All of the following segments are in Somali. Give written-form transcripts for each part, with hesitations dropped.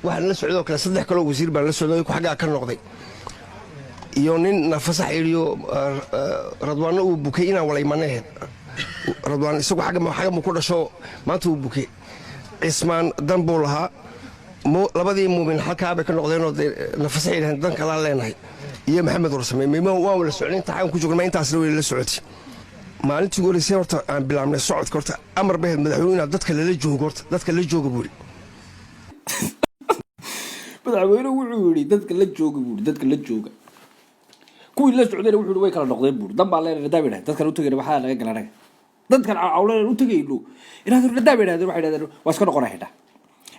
waxaan la socdo kale saddex kale wasiir baan la socday ku xagaa ka noqday iyo nin nafasax iliyo radwaana uu bukay inaan wala imaanayn radwaan isagu xaga mu ku dhasho maanta uu bukay ismaan danbuu lahaa labadii muumin halkaa bay ka noqdeenoo nafasax ilaahan dan kala leenahay iyo maxamed warsame waan wala socday inta aan ku joogna intaasna way la socotay maalintii ugu horeysay horta aan bilaabnay socodka horta amar bay madaxweynaha dadka lala joogo horta dadka la jooga buuri madaxweynuhu wuxuu yidhi dadka la jooga buuri dadka la jooga kuwii la socdayna wuxuu way kala noqdeen buuri dan baa leenahay daabidha dadkan u tagayna waxaa laga galanaga dadkan cawlan u tagayno inaad daabidha waxay yidhahdeen waa iska noqonaydha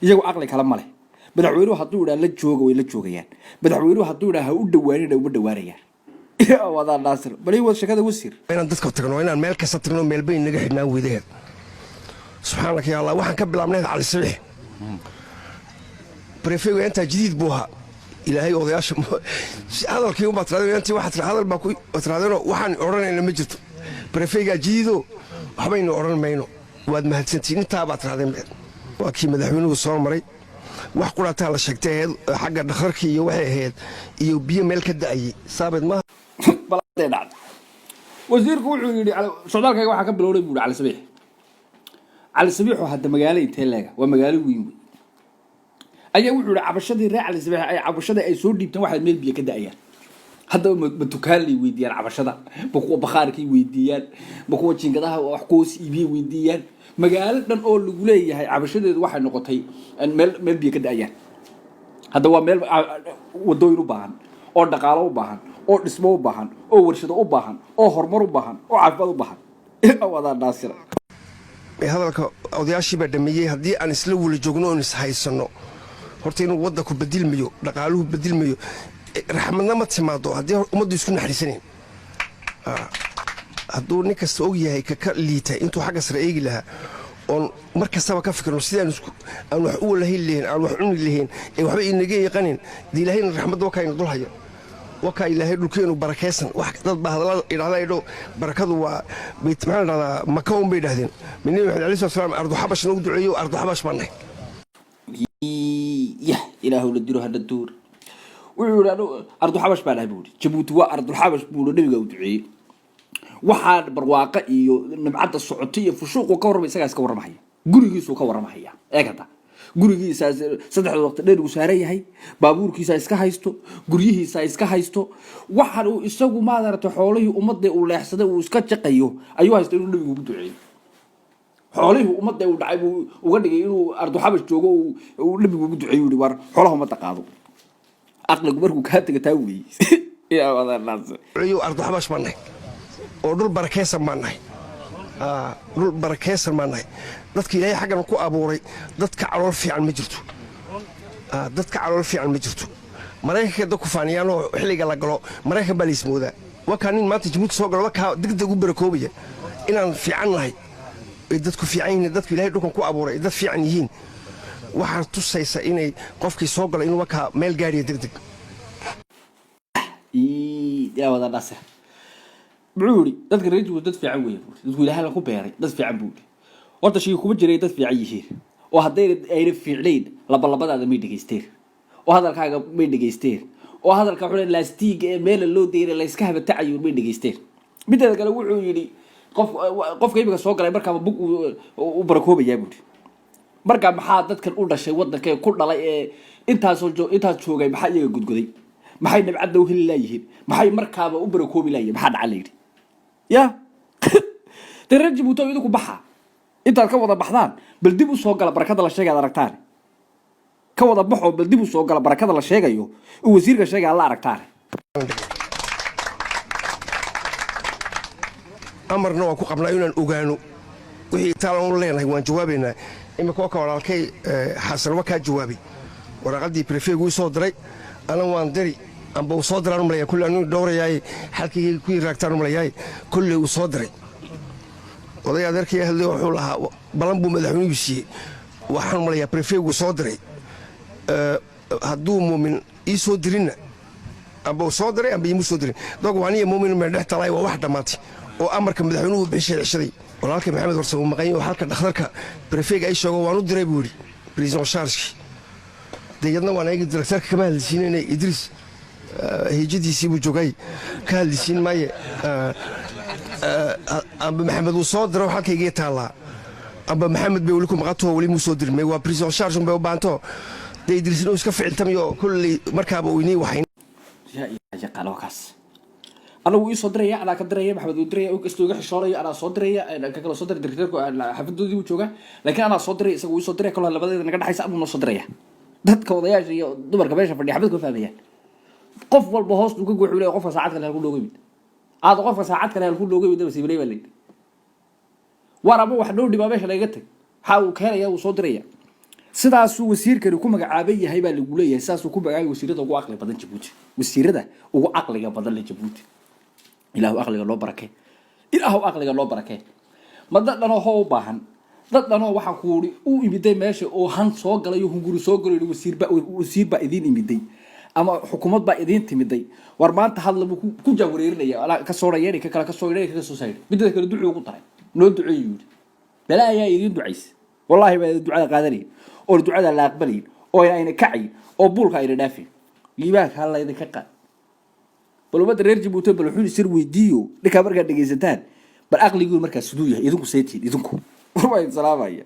iyagu aqli kala male madaxweynuhu hadduu yidhaa la jooga way la joogayaan madaxweynuhu hadduu yidhaa ha u dhawaanina uma dhawaanayaan wadaa naasir bali wad shakada wasiir inaan dadka tagno inaan meel kasta tagno meel bay naga xidhnaa weedeed subxaanaka ya allah waxaan ka bilaabnay cali sabiix prefego inta jadiid buu ahaa ilaahay odayaasha hadalkii uma tiraadeen intii waxa hadal baa ku tiraadeen waxaan oranayna ma jirto prefega jadiido waxbaynu oran mayno waad mahadsantiin inta baa tiraadeen waa kii madaxweynuhu soo maray wax quraata la sheegtay xagga dhakhtarkii iyo waxay ahayd iyo biyo meel ka da'ay saabad ma baladeed wasiirku wuxuu yidhi socdaalkayga waxaa ka bilowday buuri cali sabiix oo hadda magaalo intee leega waa magaalo weyn wey ayaa wuxuu yidhi cabashadii reer cali sabiix ay cabashada ay soo dhiibteen waxay meel biyo ka da'ayaan haddaba ma dukaanlay weydiiyaan cabashada ma kuwa bakhaarkay weydiiyaan ma kuwa jiingadaha wax kuhoos iibiyey weydiiyaan magaalo dhan oo lagu leeyahay cabashadeedu waxay noqotay meel biyo ka da'ayaan hadda waa meel wadooyin u baahan oo dhaqaalo u baahan oo dhismo u baahan oo warshado u baahan oo horumar u baahan oo caafimaad u baahan wadaa naasir hadalka odayaashii baa dhameeyey haddii aan isla wala joogno oon is haysanno horta inuu waddanku bedilmayo dhaqaaluhu bedilmayo raxmadna ma timaado haddii ummaddu isku naxariisanayn hadduu nin kasta og yahay ka liitay intuu xagga sare eegi lahaa oon mar kastaba ka fikirno sidaan aan wax u walahayn lahayn aan wax cuni lahayn ee waxba inaga yaqanin dee ilaahayna raxmadda wakaa ina dul hayo wakaa ilaahay dhulkeenu barakaysan wax dad baa hadalla idhahda idho barakadu waa maxaa la dhahdaa maka un bay idhahdeen nabi maxamed alayhi salatu wasalaam ardu xabash nagu duceeyo ardu xabash baan nahay yah ilaahu la diro hadda duur wuxuu yidhi ardu xabash baa nahay buuri jabuuti waa ardu xabash buuri nabiga u duceeyey waxaa barwaaqa iyo nimcadda socota iyo fushuuqu ka warramay isagaa iska warramahaya gurigiisuu ka warramahaya eegata gurigiisaa saddexda waqti dheer uu saaran yahay baabuurkiisa iska haysto guryihiisa iska haysto waxaan uu isagu maadarata xoolihii ummadda uu leexsaday uu iska jaqayo ayuu haysta inuu nabigu ugu duceeyo xoolihii ummadda uu dhacay buu uga dhigay inuu ardu xabash joogo uu nabigu ugu duceeyo yidhi war xoolaha ummadda qaado aqligu markuu kaa taga taa weeye ardu xabash baan nahay oo dhul barakaysan baan nahay dhul barakaysan baan nahay dadka ilaahay xaggan ku abuuray dadka calool fiican ma jirto dadka calool fiican ma jirto maraykanka dadku faaniyaanoo xilliga la galo maraykan baa laismoodaa wakaa nin maanta jabuuti soo galo wakaa degdeg u barakoobaya inaan fiican nahay ay dadku fiican yihiin dadku ilaahay dhulkan ku abuuray ay dad fiican yihiin waxaa tusaysa inay qofkii soo galo inuu wakaa meel gaadhiya degdeg yaa wada dhase muxuu yidhi dadka reer jabuuti dad fiican weeye dadku ilaahay la ku beeray dad fiican buu yidhi horta shii kuma jiray dad fiican yihiin oo hadday ayna fiicnayn labalabadaada may dhegaysteen oo hadalkaaga may dhegaysteen oo hadalka wuxuu laastiiga ee meel loo deeray la iska habatacayo may dhegaysteen mideeda kale wuxuu yidhi qofka iminka soo galay markaaba bug u barakoobayaa buuri markaa maxaa dadkan u dhashay waddanka ku dhalay ee intaas joogay maxaa iyaga gudguday maxay nabcadda u heli laayihiin maxay markaaba u barakoobi laayihiin maxaa dhaca layidhi ya dee reer jabuuti oo idinku baxa intaad ka wada baxdaan bal dib u soo gala barakada la sheegay ad aragtaan ka wada baxoo bal dib u soo gala barakada la sheegayo uu wasiirka sheegay alla aragtaan amarna waan ku qabnaa inaan ogaano wixii taalan u leenahay waan jawaabaynaa imika waa ka walaalkay xasan waa kaa jawaabay waraaqaddii prefegu soo diray ana waan diri amba uu soo diraan umalayaa kulle anu dhowrayaay xalkigii ku raagtaan umalayaay kulle uu soo diray oday adeerkii hadlay wuxuu lahaa balan buu madaxweynuhu siiyey waxaan umalayaa prefegu soo diray hadduu muumin ii soo dirinna amba uu soo diray amba iimu soo dirin dog waaniya muumin meel dhex talaay waa wax dhammaantay oo amarka madaxweynuhu bixishay ceshaday walaalkay maxamed warsan uu maqan yahay halka dhakhtarka prefega ay sheego waan u diray buu yidhi prison charge yadna waan ayaga direktarka kama hadlisiinayna idriis hijadiisii buu joogay ka hadlisiin maaye amba maxamed uu soo diro halkaygii taallaa amba maxamed bay weli ku maqanto weli muu soo dirmay waa prison charge bay u baanto dee idriisna uu iska ficiltamayo kolley markaaba uu inii waxayn yaqaan wakaas anagu ii soo diraya anaa ka diraya maxamed uu diraya kastoo iga xishoonayo anaa soo diraya ka kala soo diray direktarku xafidoodii uu joogaa laakiin anaa soo diray isagu uu soo diraya kala labadeeda naga dhaxaysa abuu noo soo diraya dadka odayaasha iyo dumarka meesha fadhiya xabad ka fahmayaan qof walba hoos uu ka guuxu leeyahay qofka saacad kale halku looga yimid aad qofka saacad kale halku looga yimid wasiibalay baa leeyahay waraba wax dhow dhibaa meesha laga tag waxa uu keenaya uu soo diraya sidaasuu wasiirkani ku magacaabay yahay baa lagu leeyahay sidaasuu ku magacaabay wasiirada ugu aqli badan Jabuuti wasiirada ugu aqliga badan la Jabuuti ilaahu aqliga loo barakay ilaahu aqliga loo barakay madadano hoo baahan dadano waxa ku uri uu imiday meesha oo han soo galay oo hunguri soo galay wasiirba idin imiday ama xukuumad ba idin timiday war maanta hadla ku jawreerinaya ka soo rayay ka kala ka soo rayay ka soo saayay midda kale ducuu ugu taray loo duceeyo bala ayaa idin ducays wallahi baa ducada qaadanay oo ducada la aqbalay oo ayna kacay oo buulka ay dhaafin liibaa hal idin ka qaad balwada reer Jabuuti bal wuxuu sir weydiiyo dhika markaa dhageysataan bal aqligu markaa siduu yahay idinku seetiin idinku war way salaamaya